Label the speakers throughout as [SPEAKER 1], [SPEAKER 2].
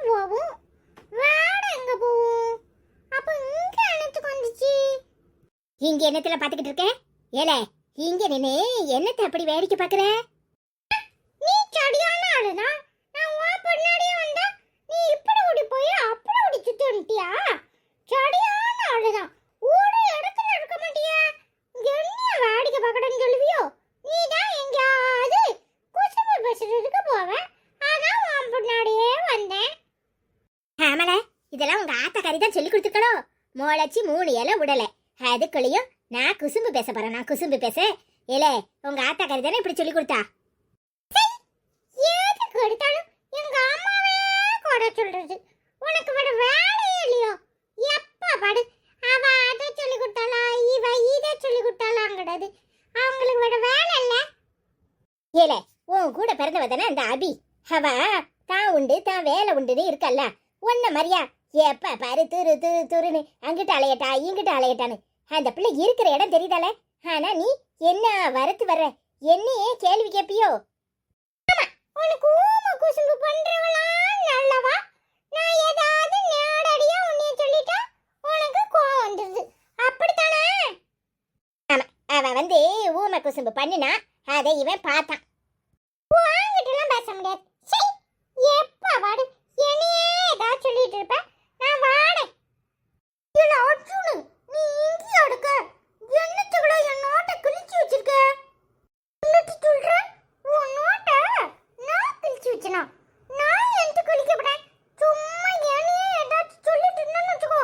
[SPEAKER 1] போகும், வேடை எங்க போகும்? அப்ப இங்க என்னத்துக்கு வந்துச்சு? இங்க என்னத்துல பாத்துக்கிட்டு இருக்க? ஏலே, இங்க நின்னு என்னத்த அப்படி வேடிக்கை பாக்குற? நீ சரியான ஆளுதான். நான் உன் பின்னாடியே வந்தா நீ இப்படி ஓடி போய் அப்படி ஓடி சுத்தி வந்துட்டியா? சரியான ஆளுதான். ஒரு இடத்துல இருக்க மாட்டியா? என்ன வேடிக்கை பார்க்கணும்னு சொல்லுவியோ? நீ தான் எங்கேயாவது குசும்பு பேசுறதுக்கு போவேன். அதான் உன் பின்னாடியே வந்தேன். ஆமல, இதெல்லாம் உங்க ஆத்தாக்காரி தான் சொல்லி கொடுத்துக்கணும். முளைச்சி 3 இலை விடலை, அதுக்குள்ளேயும் நான் குசும்பு பேச போறேன். நான் குசும்பு பேச ஏலே, உங்க ஆத்தாக்காரி தானே இப்படி சொல்லி கொடுத்தா? எதுக்கு எடுத்தாலும் எங்க அம்மாவே கூட சொல்றது. உனக்கு வேற வேலையே இல்லையோ? எப்ப பாடு அவ அதை சொல்லி கொடுத்தாளா, இவ இதை சொல்லி கொடுத்தாளாங்கிறது. அவங்களுக்கு வேற வேலை இல்ல. ஏலே, உன் கூட பிறந்தவ தானே அந்த அபி. அவ தான் உண்டு தான் வேலை உண்டுன்னு இருக்கல்ல. ஒன்ன மாதிரியா எப்ப பாரு துரு துரு துருன்னு அங்கிட்ட அலையட்டா இங்கிட்ட அலையட்டான்னு. அந்த பிள்ளை இருக்கிற இடம் தெரியுதாலே. ஆனா நீ என்ன வரத்து வர்ற, என்னையே கேள்வி கேப்பியோ? உனக்கு ஊம குசும்பு பண்றவளா நல்லவா? நான் ஏதாவது நேரடியா உன்னைய சொல்லிட்டா உனக்கு கோவம் வந்துருது, அப்படித்தானே? ஆமா, அவன் வந்து ஊம குசும்பு பண்ணினா அதை இவன் பார்த்தான். வாங்கிட்டுலாம் பேச முடியாது. சரி, எப்ப வாடு என்னையே ஏதாவது சொல்லிட்டு இருப்ப. நான் வாடேன். இல்ல அர்ஜுனு, நீ இங்கே அடுக்க என்னத்துக்குள்ள என் நோட்டை கிழிச்சு வச்சிருக்க? என்னட்டு சொல்ற? உன் நோட்டை நான் கிழிச்சு வச்சனா? நான் எந்த கிழிக்கப்பட்டேன்? சும்மா என்னையே ஏதாச்சும் சொல்லிட்டு இருந்தேன்னு வச்சுக்கோ,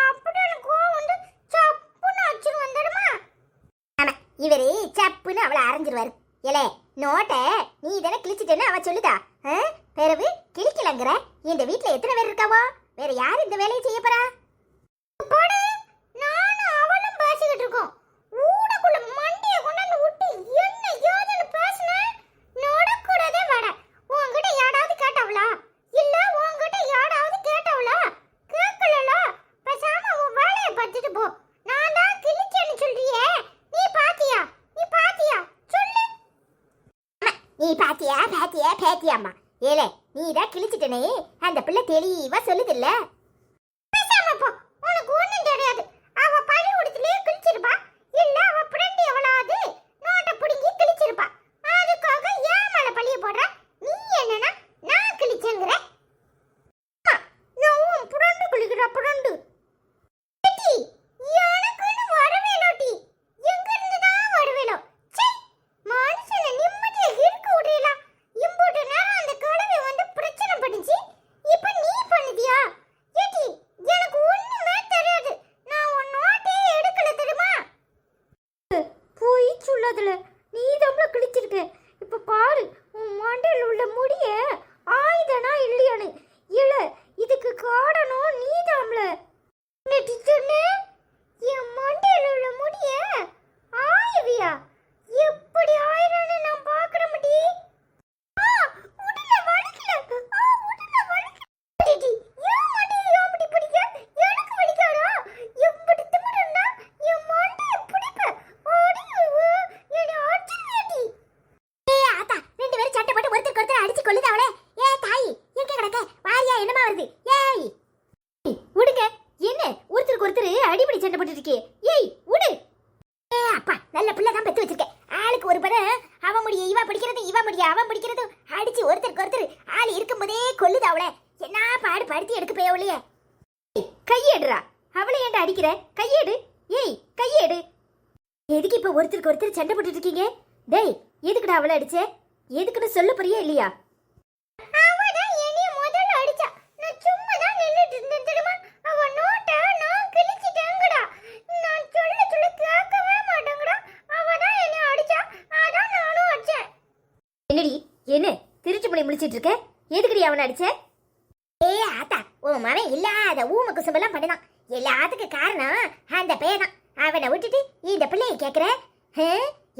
[SPEAKER 1] அப்படியே எனக்கு கோவம் வந்து சப்புன்னு அடிச்சுன்னு வந்துடுமா? ஆமா, இவரு சப்புன்னு அவளை அரைஞ்சிருவாரு. ஏலே, நோட்டை நீ தானே கிழிச்சிட்டேன்னு அவ சொல்லுதா? பிறகு கிழிக்கலங்கிற? இந்த வீட்டுல எத்தனை பேர் இருக்காவோ? வேற யார் இந்த வேலையை செய்ய போறா? நானும் அவளும் பேசிக்கிட்டு இருக்கோம். ஊடக்குள்ள மண்டிய கொண்டாந்து விட்டு என்ன ஏதுன்னு பேசுன நடக்கூடாதே. வாட, உன்கிட்ட யாராவது கேட்டவளா? இல்ல உன்கிட்ட யாராவது கேட்டவளா? கேட்கலல. பேசாம உன் வேலையை பார்த்துட்டு போ. நான் தான் கிழிச்சேன்னு சொல்றியே, நீ பாத்தியா? நீ பாத்தியா சொல்லு. நீ பாத்தியா பாத்தியா பாத்தியாம்மா? ஏலே, நீ தான் கிழிச்சிட்டனே அந்த பிள்ளை தெளிவா சொல்லுதில்ல. பேசாம போ, உனக்கு ஒண்ணும் தெரியாது. அவ பழி உடுத்துலயே கிழிச்சிருப்பா, இல்ல அவ ஃப்ரெண்ட் எவளாவது நோட்டை புடுங்கி கிழிச்சிருப்பா. அதுக்காக ஏன் மேல பழிய போடுற? நீ என்னன்னா நான் கிழிச்சேங்கிற? நான் புரண்டு குளிக்கிற புரண்டு. எனக்குன்னு வரவேலோட்டி, எங்க இருந்துதான் வரவேலோ? மனுஷனை நிம்மதியா இருக்க விடலாம். இம்புட்டு நேரம் அந்த கழுவி வந்து பிரச்சனை பண்ணிச்சு, இப்ப நீ பண்ணுதியா? ஏடி, எனக்கு ஒண்ணுமே தெரியாது. நான் உன் நோட்டையே எடுக்கல தெரியுமா? போய் சொல்லாதல, நீ தம்பள கிழிச்சிருக்க. இப்ப பாரு உன் மண்டையில் உள்ள முடிய ஆயுதனா இல்லையானு. இல்ல, இதுக்கு காரணம் நீ தாம்ல. சொன்னே என் மண்டையில் உள்ள முடிய ஆயுவியா? எப்படி ஆயிரன்னு நான் பாக்குற முடி. உடனே வலிக்கல, உடனே வலிக்கல. ஏன் மண்டையை ஏன் பிடிக்க? எனக்கு வலிக்காதா? எப்படி திமிரன்னா என் மண்டையை பிடிப்ப. என்னை அடிச்சிருவேடி. ஆத்தா, 2 பேரும் சட்டை போட்டு ஒருத்தருக்கு ஒருத்தர் அடிச்சு கொள்ளுது அவளே. தாய், எங்க கிடக்க? வாரியா, என்னமா வருது? ஏய் உடுங்க. என்ன ஒருத்தருக்கு ஒருத்தர் அடிப்படி சண்டை போட்டு இருக்கே? ஏய் உடு. அப்பா, நல்ல பிள்ளை தான் பெத்து வச்சிருக்கேன். ஆளுக்கு ஒரு படம். அவன் முடிய இவ பிடிக்கிறது, இவ முடிய அவன் பிடிக்கிறது, அடிச்சு ஒருத்தருக்கு ஒருத்தர் ஆள் இருக்கும்போதே கொல்லுது அவளை. என்ன பாடு படுத்தி எடுக்க போயவளையே. கையேடுறா, அவளை ஏன்டா அடிக்கிற? கையேடு. ஏய் கையேடு. எதுக்கு இப்ப ஒருத்தருக்கு ஒருத்தர் சண்டை போட்டு இருக்கீங்க? டேய், எதுக்குடா அவளை அடிச்ச? எதுக்குன்னு சொல்ல போறியா இல்லையா? அவதான் என்னைய முதல்ல அடிச்சா. நான் சும்மா தான் நின்னுட்டு இருந்தேன் தெரியுமா? அவ நோட்டை நான் கிழிச்சிட்டேங்கடா. நான் சொல்ல சொல்ல கேட்கவே மாட்டேங்கடா. அவதான் என்னை அடிச்சா, அதான் நானும் அடிச்சேன். என்னடி, என்ன திருச்சி புள்ளி முடிச்சிட்டு இருக்க? எதுக்குடி அவனை அடிச்ச? ஆத்தா, உன் மவன் இல்லாத ஊம குசும்பெல்லாம் பண்ணினான். எல்லாத்துக்கும் காரணம் அந்த பேதான். அவனை விட்டுட்டு இந்த பிள்ளையை கேட்கிற?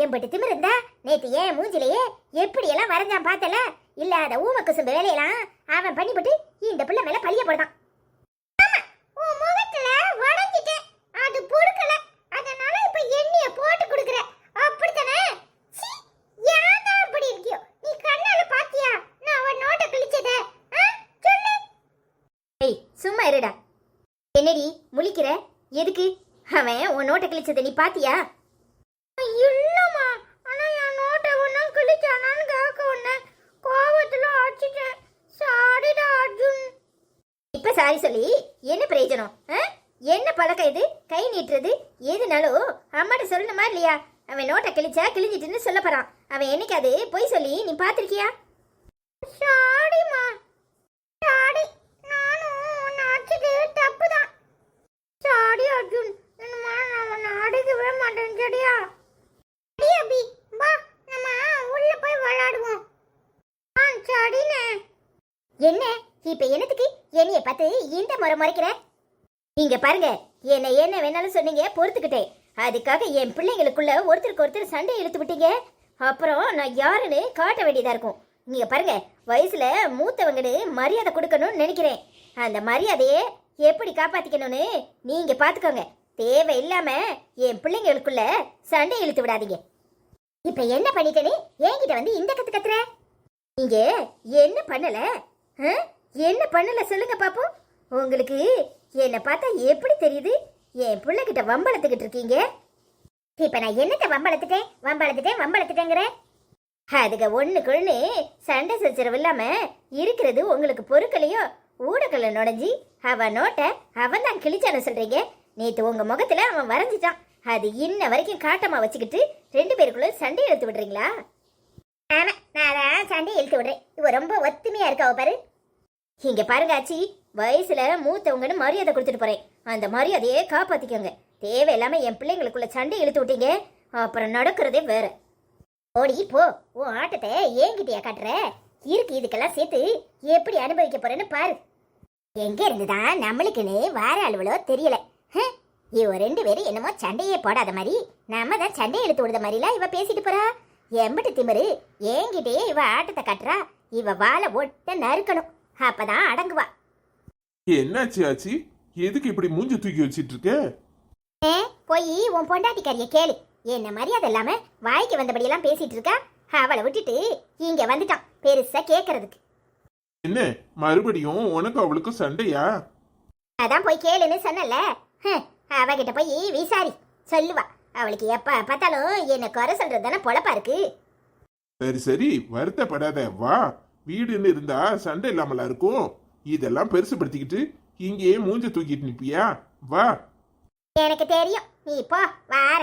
[SPEAKER 1] எம்பட்டு திமிரு இருந்தா நேத்து ஏன் மூஞ்சிலேயே எப்படியெல்லாம் வரைஞ்சான் பார்த்தல? இல்லாத ஊம குசும்பு வேலையெல்லாம் அவன் பண்ணிவிட்டு இந்த பிள்ளை மேல பழிய போடுதான். அது பொறுக்கல, அதனால இப்ப எண்ணெய போட்டு கொடுக்குற. அப்படித்தானே? ஏன் அப்படி இருக்கியோ? நீ கண்ணால பாத்தியா நான் அவன் நோட்டை கிழிச்சத? சொல்லு.
[SPEAKER 2] கிழிச்சது நீ பாத்தியா?
[SPEAKER 1] இல்லம்மா, ஆனா என் நோட்டை ஒன்னும் கிழிச்சானான்னு கேட்க உடனே கோவத்துல அடிச்சிட்டேன். சாரிடா அர்ஜுன்.
[SPEAKER 2] இப்ப சாரி சொல்லி என்ன பிரயோஜனம்? என்ன பழக்கம் இது? கை நீட்டுறது எதுனாலும் அம்மாட்ட சொல்லணுமா இல்லையா? அவன் நோட்டை கிழிச்சா கிழிஞ்சிட்டுன்னு சொல்ல போறான். அவன் என்னைக்காது பொய் சொல்லி நீ பாத்திருக்கியா?
[SPEAKER 1] சாரிம்மா, சாரி. நானும் உன்னை அடிச்சது தப்புதான். சாரி அர்ஜுன். என்னம்மா, நான் உன்னை அடிக்கவே மாட்டேன், சரியா? சரி அபி, வா நம்ம உள்ள போய் விளையாடுவோம். சரிண்ணே.
[SPEAKER 2] என்ன இப்ப என்னத்துக்கு என்னைய பார்த்து இந்த முறை முறைக்கிற? நீங்க பாருங்க, என்ன வேணாலும் சொன்னீங்க, பொறுத்துக்கிட்டேன். அதுக்காக என் பிள்ளைங்களுக்குள்ள ஒருத்தருக்கு ஒருத்தர் சண்டை இழுத்து விட்டீங்க. அப்புறம் நான் யாருன்னு காட்ட வேண்டியதா இருக்கும். நீங்க பாருங்க, வயசுல மூத்தவங்கன்னு மரியாதை கொடுக்கணும்னு நினைக்கிறேன். அந்த மரியாதையை எப்படி காப்பாத்திக்கணும்னு நீங்க பாத்துக்கோங்க. தேவையில்லாம என் பிள்ளைங்களுக்குள்ள சண்டை இழுத்து விடாதீங்க. இப்ப என்ன பண்ணிட்டேன்னு என்கிட்ட வந்து இந்த கத்து கத்துற? நீங்க என்ன பண்ணல? என்ன பண்ணல சொல்லுங்க பாப்போம். உங்களுக்கு என்ன பார்த்தா எப்படி தெரியுது? என் பிள்ளைகிட்ட வம்பளத்துக்கிட்டு இருக்கீங்க. இப்ப நான் என்னத்த வம்பளத்துட்டேங்கிற? அதுக்கு ஒண்ணுக்குன்னு சண்டை சச்சரவு இல்லாம இருக்கிறது உங்களுக்கு பொறுக்கலையோ? ஊடகல்ல நுழைஞ்சி அவன் நோட்டை அவன் தான் கிழிச்சான சொல்றீங்க. நேத்து உங்க முகத்துல அவன் வரைஞ்சிட்டான். அது இன்ன வரைக்கும் காட்டமா வச்சுக்கிட்டு 2 பேருக்குள்ள சண்டை இழுத்து விடுறீங்களா?
[SPEAKER 1] ஆமா, நான் சண்டை இழுத்து விடுறேன். இவ ரொம்ப ஒத்துமையா இருக்காவ பாரு.
[SPEAKER 2] இங்க பாருங்க ஆச்சி, வயசுல மூத்தவங்கன்னு மரியாதை கொடுத்துட்டு போறேன். அந்த மரியாதையே காப்பாத்திக்கோங்க. தேவையில்லாம என் பிள்ளைங்களுக்குள்ள சண்டை இழுத்து விட்டீங்க, அப்புறம் நடக்கிறதே வேற.
[SPEAKER 1] ஓடி போ, உன் ஆட்டத்தை ஏங்கிட்டியா காட்டுற? இருக்கு இதுக்கெல்லாம் சேர்த்து எப்படி அனுபவிக்க போறேன்னு பாரு. எங்க இருந்துதான் நம்மளுக்குன்னு வார அலுவலோ தெரியல. இவ 2 பேரும் என்னமோ சண்டையே போடாத மாதிரி, நம்ம தான் சண்டையை இழுத்து விடுத மாதிரிலாம் இவ பேசிட்டு போறா. எம்பிட்டு திமிரு! ஏங்கிட்டே இவ ஆட்டத்தை காட்டுறா. இவ வாழை ஒட்ட நறுக்கணும், அப்பதான் அடங்குவா.
[SPEAKER 3] என்னாச்சு ஆச்சி? எதுக்கு இப்படி மூஞ்சி தூக்கி வச்சிட்டு இருக்க?
[SPEAKER 1] போய் உன் பொண்டாட்டிக்காரிய கேளு. என்ன மரியாதை இல்லாம வாய்க்கு வந்தபடியெல்லாம் பேசிட்டு இருக்கா. அவளை விட்டுட்டு இங்க வந்துட்டான் பெருசா கேக்குறதுக்கு.
[SPEAKER 3] என்ன மறுபடியும் உனக்கு அவளுக்கும் சண்டையா?
[SPEAKER 1] அதான் போய் கேளுன்னு சொன்னல. அவகிட்ட போய் விசாரி, சொல்லுவா. அவளுக்கு எப்ப பார்த்தாலும் என்ன குறை சொல்றது தானே பொழப்பா இருக்கு.
[SPEAKER 3] சரி சரி, வருத்தப்படாத. வா, வீடுன்னு இருந்தா சண்டை இல்லாமலா இருக்கும். இதெல்லாம் பெருசுபடுத்திக்கிட்டு இங்கேயே மூஞ்ச தூக்கிட்டு நிப்பியா? வா.
[SPEAKER 1] எனக்கு தெரியும், நீ போ, வார.